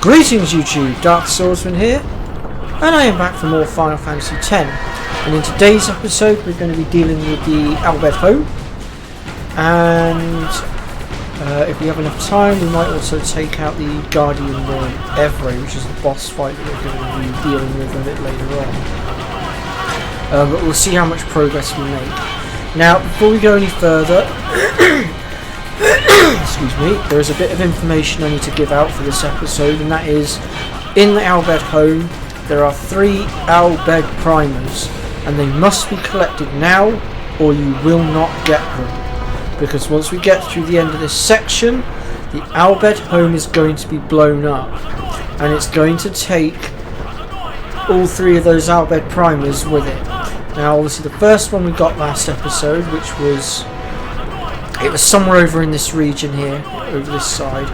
Greetings YouTube, Dark Swordsman here, and I am back for more Final Fantasy X. And in today's episode we're going to be dealing with the bhed home, and if we have enough time we might also take out the Guardian Warren Evray, which is the boss fight that we're going to be dealing with a bit later on. But we'll see how much progress we make. Now, before we go any further, excuse me, there is a bit of information I need to give out for this episode, and that is, in the bhed home there are 3 bhed primers, and they must be collected now or you will not get them, because once we get through the end of this section the bhed home is going to be blown up, and it's going to take all 3 of those bhed primers with it. Now obviously the first one we got last episode, which was, it was somewhere over in this region here, over this side.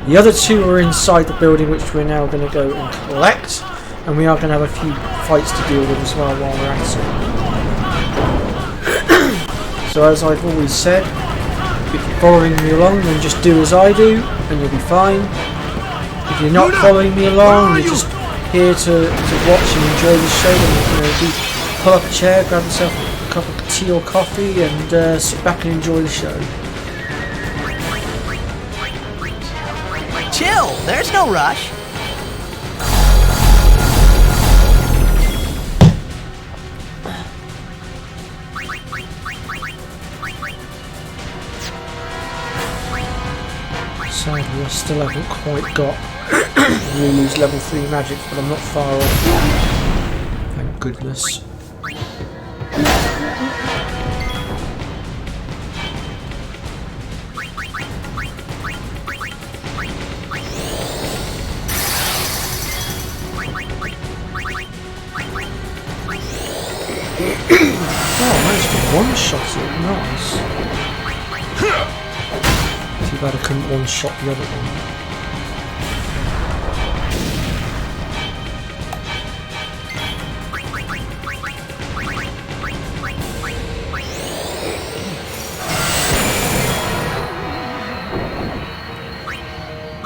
The other 2 are inside the building, which we're now going to go and collect, and we are going to have a few fights to deal with as well while we're at it. So as I've always said, if you're following me along then just do as I do and you'll be fine. If you're not following me along, you're just here to watch and enjoy the show, then pull up a chair, grab yourself a cup of tea or coffee and sit back and enjoy the show. Chill, there's no rush. Sadly, I still haven't quite got Lulu's level 3 magic, but I'm not far off. Thank goodness. Oh, I managed to one-shot it, nice. Too bad I couldn't one-shot the other one.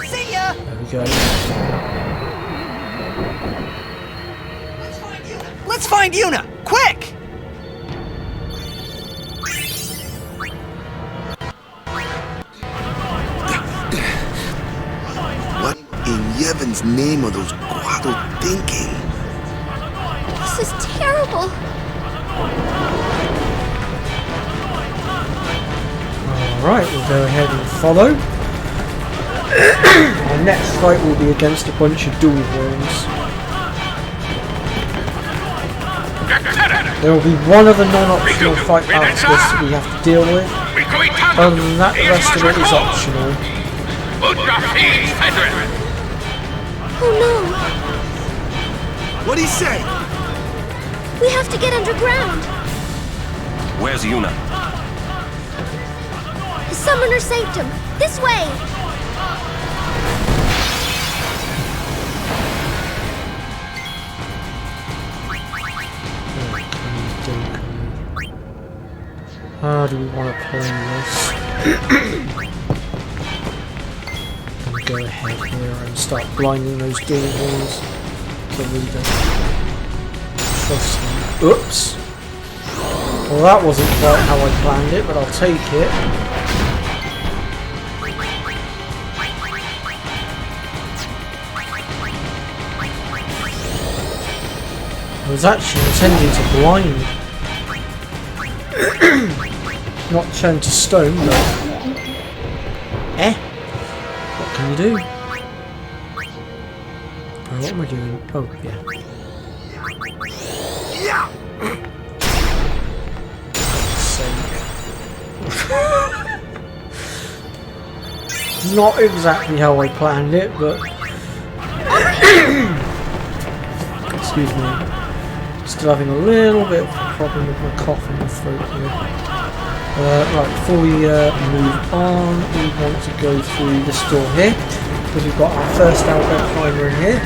See ya! There we go. Let's find Yuna! Quick! What in Yevon's name are those Guado thinking? This is terrible. Alright, we'll go ahead and follow. Our next fight will be against a bunch of dual worms. There will be one other non-optional fight after this that we have to deal with. Other than that, the rest of it is optional. Oh no! What'd he say? We have to get underground. Where's Yuna? The summoner saved him. This way! How do we want to play this? I'm going to go ahead here and start blinding those dual walls so we don't trust them. Oops! Well, that wasn't quite how I planned it, but I'll take it. I was actually intending to blind. Not turn to stone, but what can you do? Oh, what am I doing? Oh, yeah. Yeah. Not exactly how I planned it, but excuse me. Still having a little bit of a problem with my cough in my throat here. Right, before we move on, we want to go through this door here, because we've got our first bhed primer in here.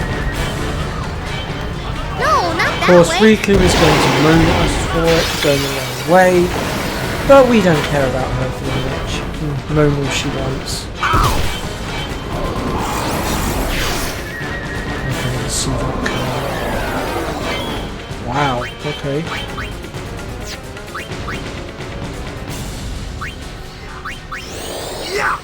No, not Of that course, way. Riku is going to moan at us for it, going the wrong way, but we don't care about her very much. Moan all she wants. see that coming. Wow, okay. Yeah.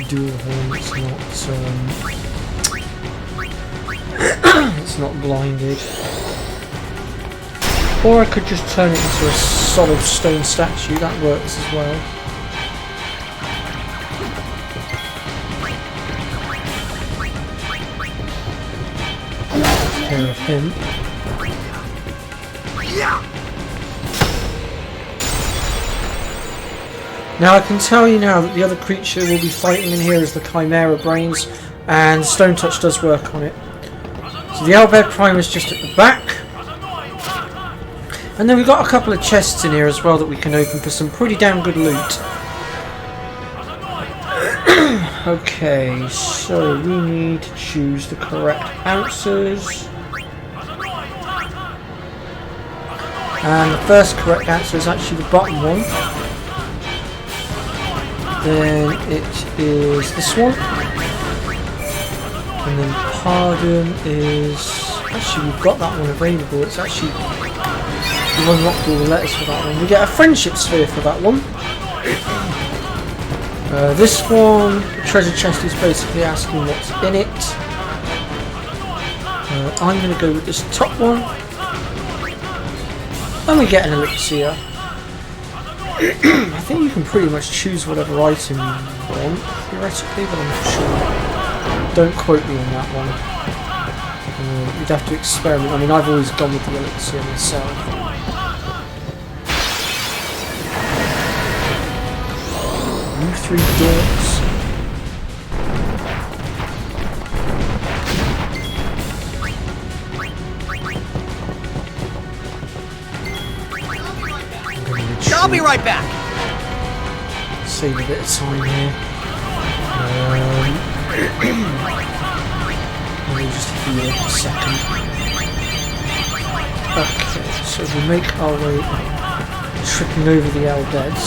Dual horn, it's not blinded. Or I could just turn it into a solid stone statue, that works as well. Take care of him. Now I can tell you now that the other creature we'll be fighting in here is the Chimera Brains, and Stone Touch does work on it. So the Owlbed Prime is just at the back. And then we've got a couple of chests in here as well that we can open for some pretty damn good loot. Okay, so we need to choose the correct answers. And the first correct answer is actually the bottom one. Then it is this one. And then Pardon is... Actually, we've got that one available. It's actually... We've unlocked all the letters for that one. We get a Friendship Sphere for that one. This one, the treasure chest is basically asking what's in it. I'm going to go with this top one. And we get an elixir. I think you can pretty much choose whatever item you want, theoretically, but I'm not sure. Don't quote me on that one. You'd have to experiment. I mean, I've always gone with the elixir myself. You three dorks. I'll be right back. Save a bit of time here. Let me just heal a second. Okay, so we make our way tripping over the Owlbeds.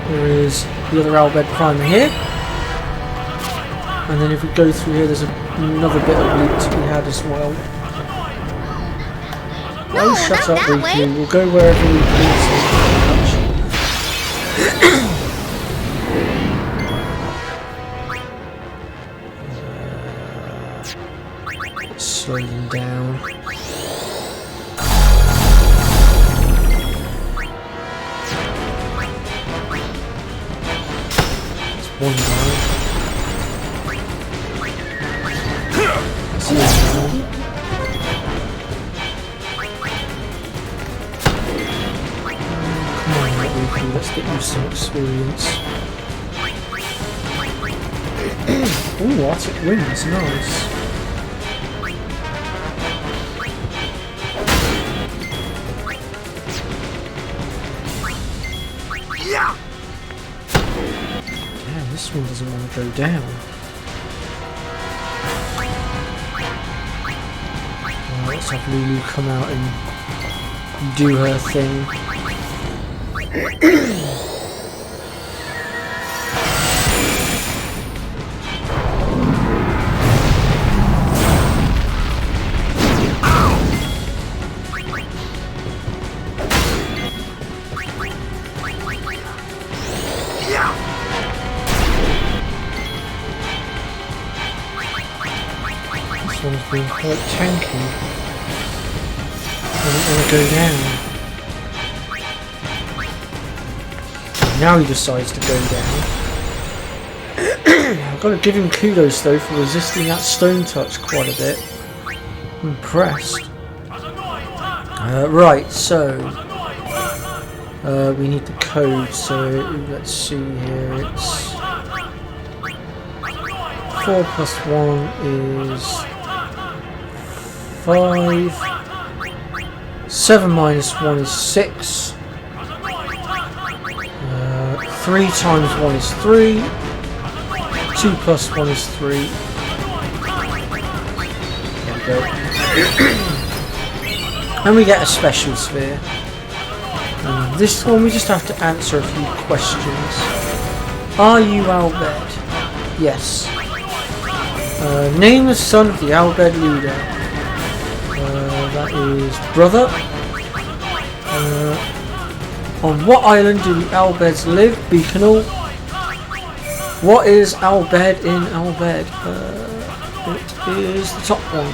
There is the other Owlbed Primer here. And then if we go through here, there's another bit of loot to be had as well. No, Oh, shut not up, that Riku. way. We'll go wherever we please. Slow them down. That's one down. That's the other one. Let's get you some experience. Ooh, Arctic Winds, nice. Damn, this one doesn't want to go down. Well, let's have Lulu come out and do her thing. This one's been quite tanky. Doesn't want to go down. Now he decides to go down. I've got to give him kudos though for resisting that Stone Touch quite a bit. I'm impressed. Right, so we need the code, so let's see here, it's 4 plus 1 is 5, 7 minus 1 is 6, 3 times 1 is 3. 2 plus 1 is 3. There we go. And we get a special sphere. And this one we just have to answer a few questions. Are you Albed? Yes. Name the son of the Albed leader. That is brother. On what island do the Albeds live? Beaconal. What is Albed in Albed? It is the top one.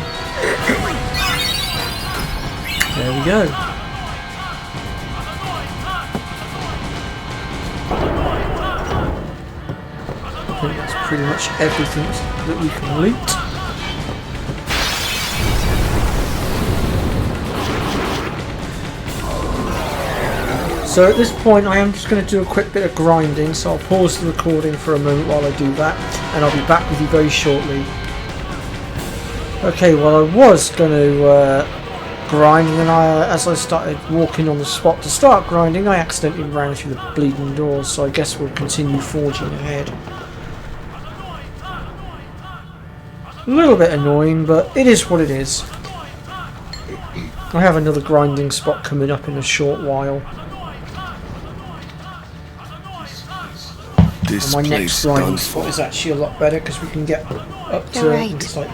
There we go. I think that's pretty much everything that we can loot. So at this point I am just going to do a quick bit of grinding, so I'll pause the recording for a moment while I do that, and I'll be back with you very shortly. Okay, well I was going to grind, and then as I started walking on the spot to start grinding, I accidentally ran through the bleeding doors, so I guess we'll continue forging ahead. A little bit annoying, but it is what it is. I have another grinding spot coming up in a short while. And my next grinding spot is actually a lot better because we can get up to I think it's like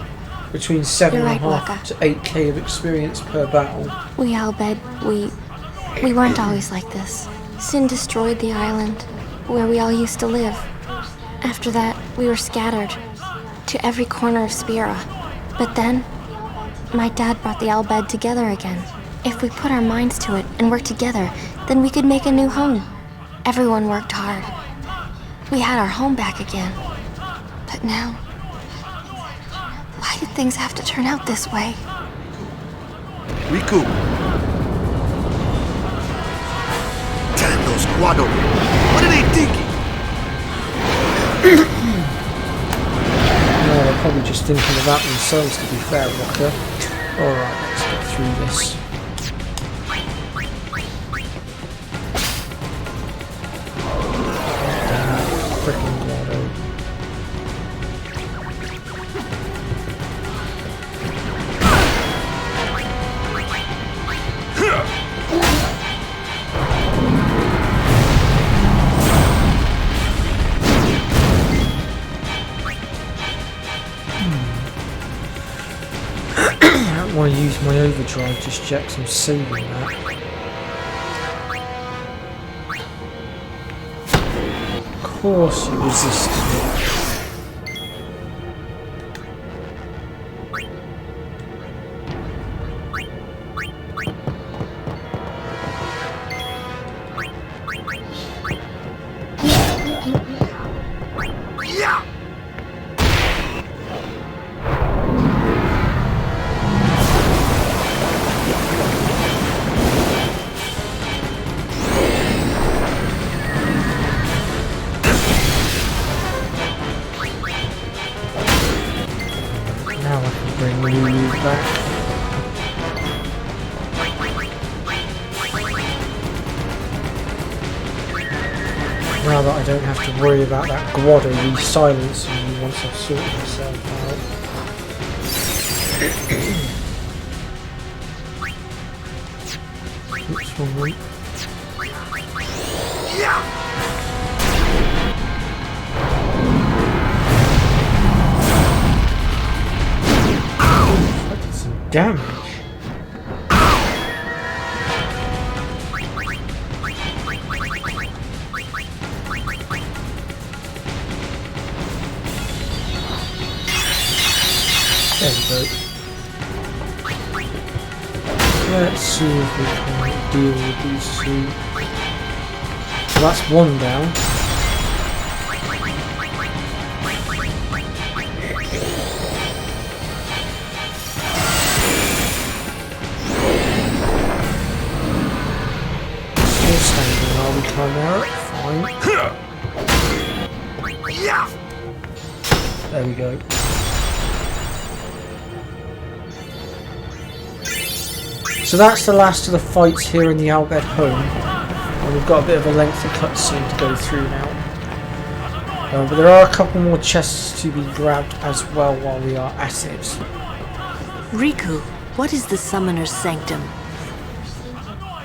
between 7.5 to 8k of experience per battle. We Albed, we weren't always like this. Sin destroyed the island where we all used to live. After that, we were scattered to every corner of Spira. But then, my dad brought the Albed together again. If we put our minds to it and worked together, then we could make a new home. Everyone worked hard. We had our home back again. But now, why did things have to turn out this way? Riku. Damn those Guado. What are they thinking? No, they're probably just thinking about themselves, to be fair, Rocker. Alright, let's get through this. Frickin' Guado. I don't want to use my overdrive just yet because I'm saving that. Of course you resisted it. Now I can bring Lulu back. Now that I don't have to worry about that Guado re-silencing me once I've sorted myself out. Oops, wrong way. That did some damage. There we go. Let's see if we can deal with these two. So that's one down. Still standing, are we, Chimera? Fine. There we go. So that's the last of the fights here in the Albed home. And we've got a bit of a lengthy cutscene to go through now. But there are a couple more chests to be grabbed as well while we are at it. Riku, what is the Summoner's Sanctum?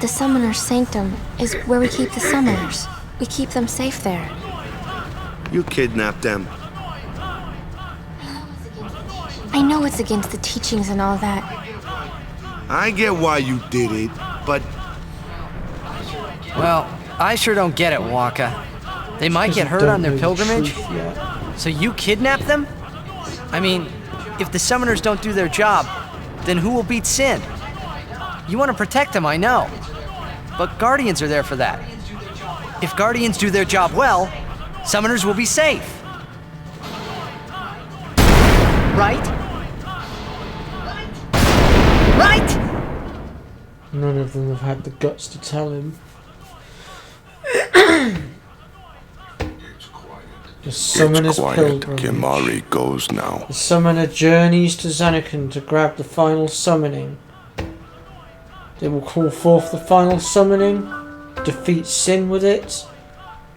The Summoner's Sanctum is where we keep the summoners. We keep them safe there. You kidnapped them. I know it's against the teachings and all that. I get why you did it, but Well, I sure don't get it, Waka. They might get hurt on their pilgrimage, so you kidnap them? I mean, if the summoners don't do their job, then who will beat Sin? You want to protect them, I know. But Guardians are there for that. If Guardians do their job well, summoners will be safe. Right? Right? None of them have had the guts to tell him. The summoner's pilgrimage. Kimari goes now. The summoner journeys to Zanarkand to grab the final summoning. They will call forth the final summoning, defeat Sin with it,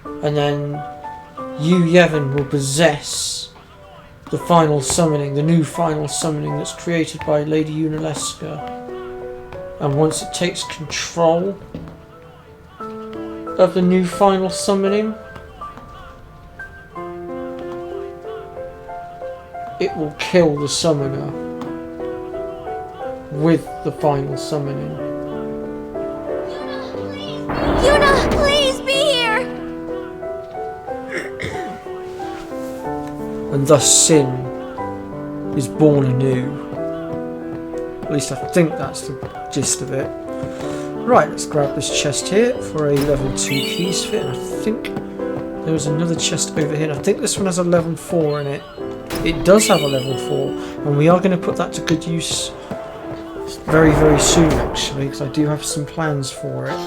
and then you, Yevon, will possess the final summoning, the new final summoning that's created by Lady Yunalesca. And once it takes control of the new final summoning, it will kill the summoner with the final summoning. Yuna, please be here! And thus Sin is born anew. At least I think that's the gist of it. Right, let's grab this chest here for a level 2 keys fit. And I think there was another chest over here. And I think this one has a level 4 in it. It does have a level 4, and we are going to put that to good use very, very soon, actually, because I do have some plans for it.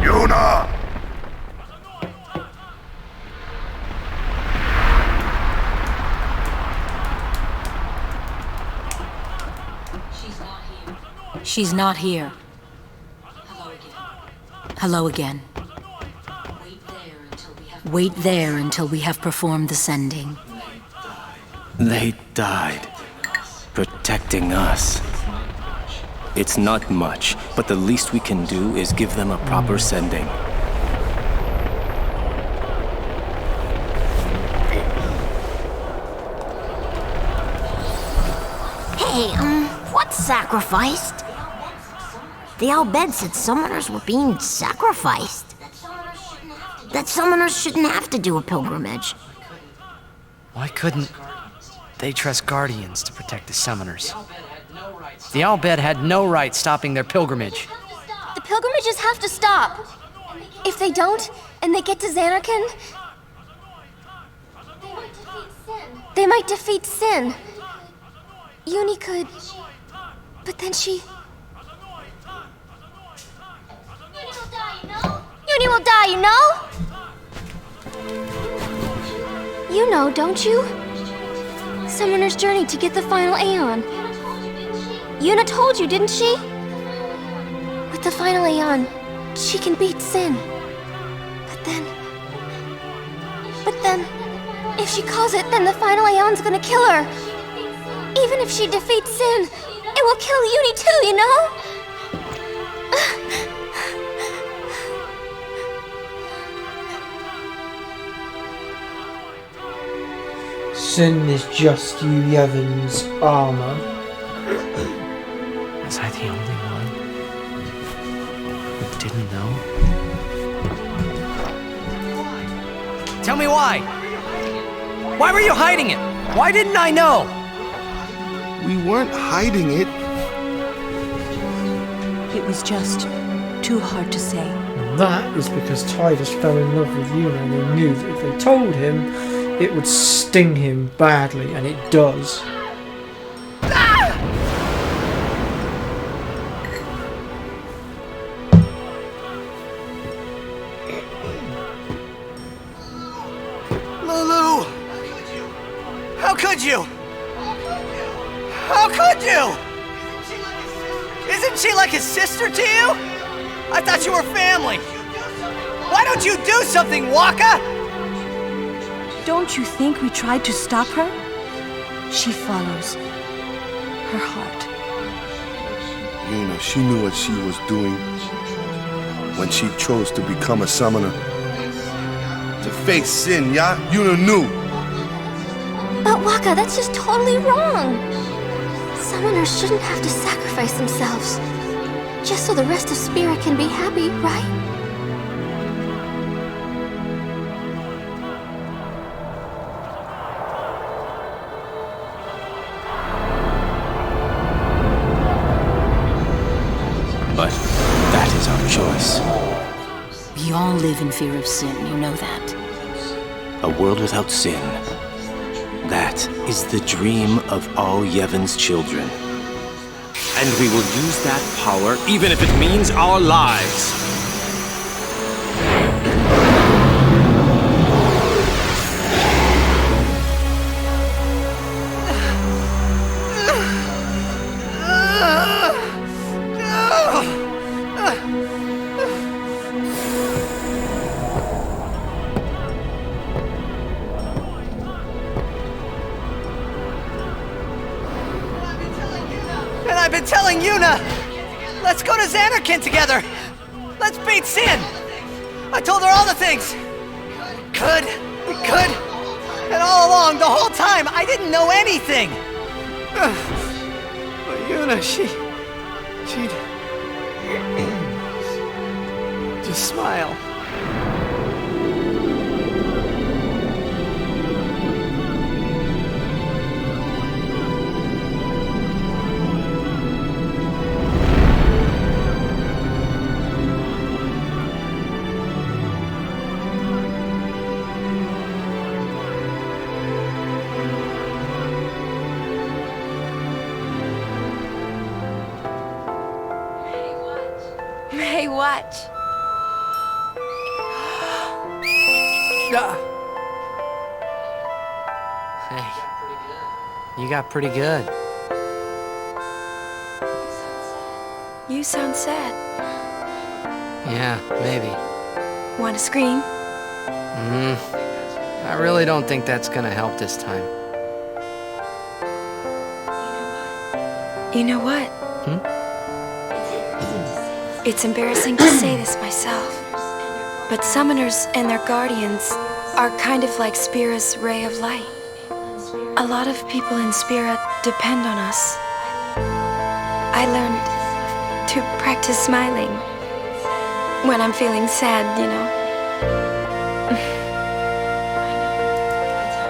Yuna! She's not here. Hello again. Wait there until we have performed the sending. They died, protecting us. It's not much, but the least we can do is give them a proper sending. Hey, what's sacrificed? The Al Bhed said summoners were being sacrificed. That summoners shouldn't have to do a pilgrimage. Why couldn't they trust Guardians to protect the summoners? The Al Bhed had no right stopping their pilgrimage. The pilgrimages have to stop. If they don't, and they get to Zanarkand, they might defeat Sin. Uni could, but then she... Uni will die, you know? You know, don't you? Summoner's journey to get the final Aeon. Yuna told you, didn't she? With the final Aeon, she can beat Sin. But then, if she calls it, then the final Aeon's gonna kill her. Even if she defeats Sin, it will kill Uni too, you know? Sin is just you, Yevon's armor. Was I the only one who didn't know? Tell me why! Why were you hiding it? Why didn't I know? We weren't hiding it. It was just too hard to say. And that is because Tidus fell in love with Yuna and he knew that if they told him, it would sting him badly, and it does. Lulu! How could you? Isn't she like a sister to you? I thought you were family. Why don't you do something, Waka? Don't you think we tried to stop her? She follows her heart. Yuna, she knew what she was doing when she chose to become a summoner. To face sin, yeah? Yuna knew. But Waka, that's just totally wrong. Summoners shouldn't have to sacrifice themselves just so the rest of Spirit can be happy, right? But that is our choice. We all live in fear of sin, you know that. A world without sin. That is the dream of all Yevon's children. And we will use that power even if it means our lives. And I've been telling Yuna, let's go to Xanarkin together. Let's beat Sin. I told her all the things. We could. And all along, the whole time, I didn't know anything. But Yuna, she'd just smile. Hey, watch. Hey, you got pretty good. You sound sad. Yeah, maybe. Want to scream? I really don't think that's gonna help this time. You know what? It's embarrassing to say this myself, but summoners and their guardians are kind of like Spira's ray of light. A lot of people in Spira depend on us. I learned to practice smiling when I'm feeling sad, you know.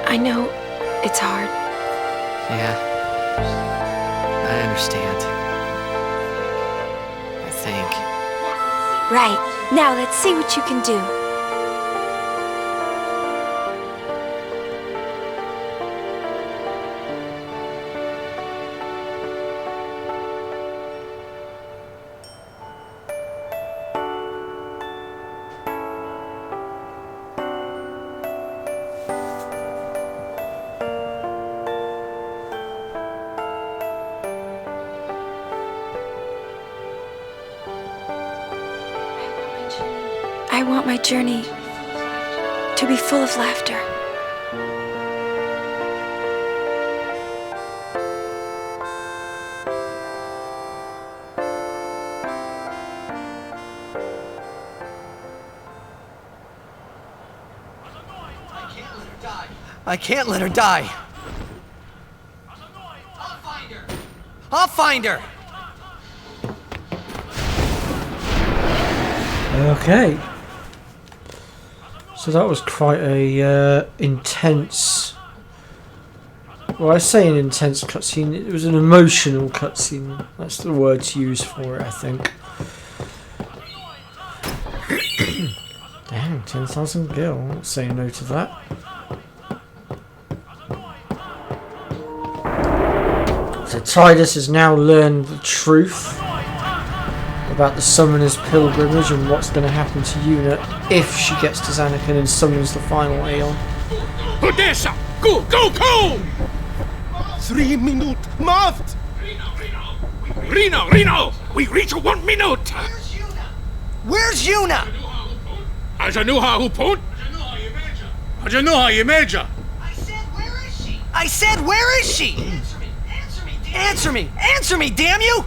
I know it's hard. Yeah, I understand. I think. Right, now let's see what you can do. I want my journey to be full of laughter. I can't let her die. I'll find her. Okay. So that was quite a intense. Well, I say an intense cutscene. It was an emotional cutscene. That's the word to use for it, I think. Damn, 10,000 gil. I'm not saying no to that. So Tidus has now learned the truth about the Summoner's Pilgrimage and what's going to happen to Yuna if she gets to Xanarkin and summons the final Aeon. 3 minutes. Maft! Reno! We reach 1 minute! Where's Yuna? Ajanuha Hupun? Ajanuha Yemeja! I said, where is she? Answer me, damn you!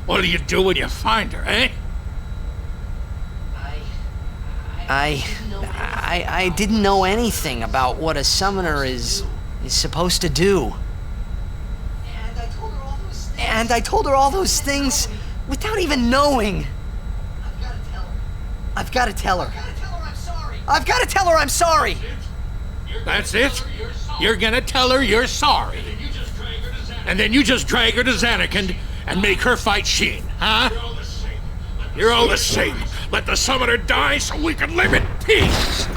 What do you do when you find her, eh? I didn't know anything about what a summoner is supposed to do. And I told her all those things without even knowing. I've got to tell her. I've got to tell her I'm sorry. That's it? You're gonna tell her you're sorry. And then you just drag her to Xanarkand and make her fight Sheen, huh? You're all the same. Let the summoner die so we can live in peace!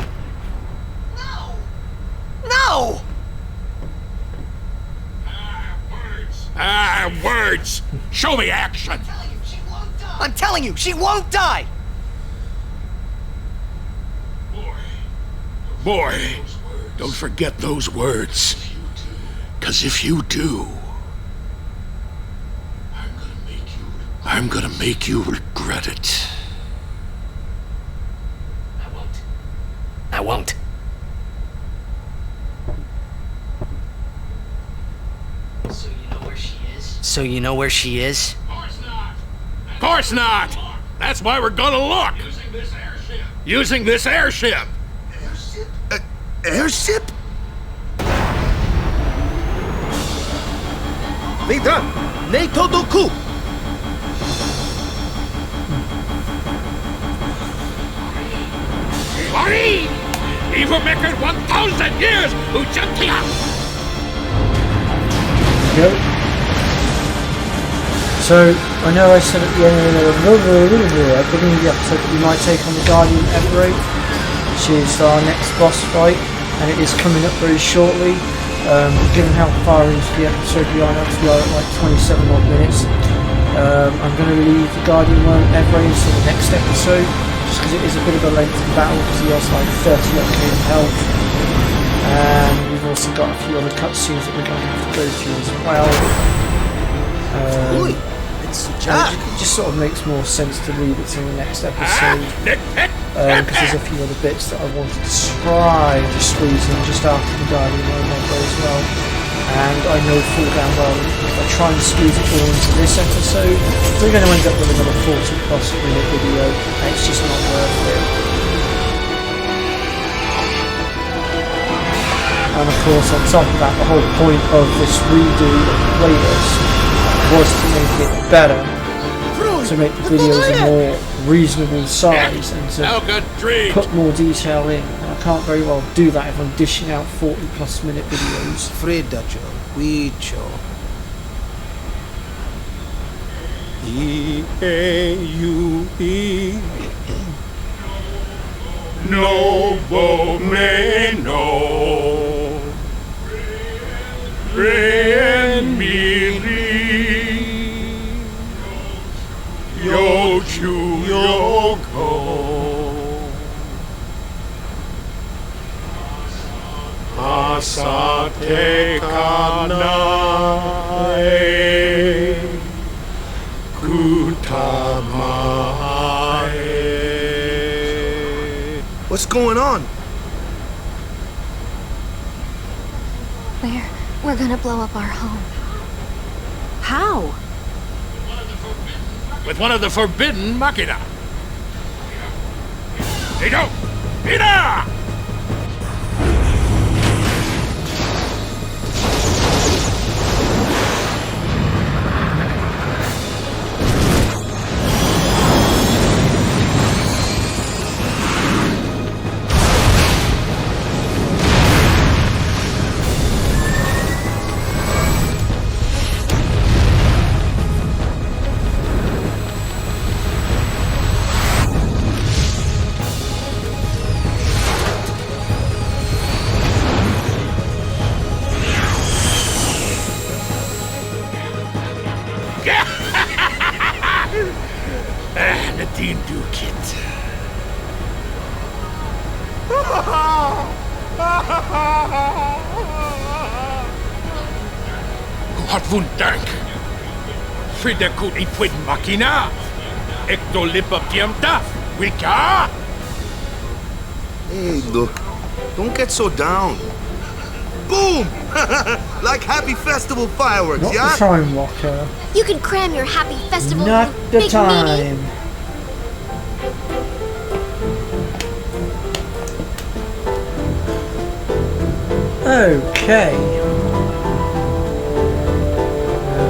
No! Words! Show me action! I'm telling you, she won't die! Boy, don't forget those words. 'Cause if you do, I'm gonna make you regret it. I won't. So you know where she is? Of course not! That's why we're gonna look! Using this airship! Airship? Leader, NATO Doku! Ari! Ivermekar 1,000 years! Ujantia! Go. So, I know I said at the end of the beginning of the episode that we might take on the Guardian Everett, which is our next boss fight, and it is coming up very shortly. Given how far into the episode we are now, we are at like 27 odd minutes. I'm going to leave the Guardian one Everett until the next episode, just because it is a bit of a lengthy battle, because he has like 30 up in health. And we've also got a few other cutscenes that we're going to have to go through as well. It just sort of makes more sense to leave it till the next episode, because there's a few other bits that I wanted to try to squeeze in just after the Guardian one as well. And I know full damn well if I try and squeeze it all into this episode, we're going to end up with another 40+ minute video, and it's just not worth it. And of course, on top of that, the whole point of this redo of the playlist was to make it better, to make the videos a more reasonable size, and to put more detail in. And I can't very well do that if I'm dishing out 40+ minute videos. Fredacho, Wicho. E-A-U-E. Novo Meno. Ren Miri. Yochu Yoko. Asate Kanae. Kutamae. What's going on? We're gonna blow up our home. How? With one of the forbidden machina. There you go! Ida! Nadine Dukit. Hartwund dank. Fridekut ipwid makina. Ekto lipa piemta. Wika. Hey, look. Don't get so down. Boom! Like happy festival fireworks, Not yeah? the time, Walker. You can cram your happy festival Not in the big meanie. time. Okay.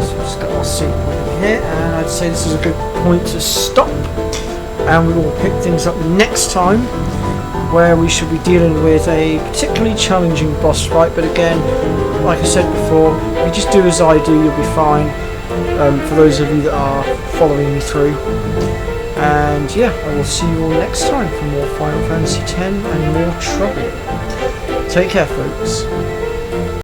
So we've just got our seat point here, and I'd say this is a good point to stop. And we will pick things up next time, where we should be dealing with a particularly challenging boss fight. But again, like I said before, if you just do as I do, you'll be fine. For those of you that are following me through. And yeah, I will see you all next time for more Final Fantasy X and more trouble. Take care, folks.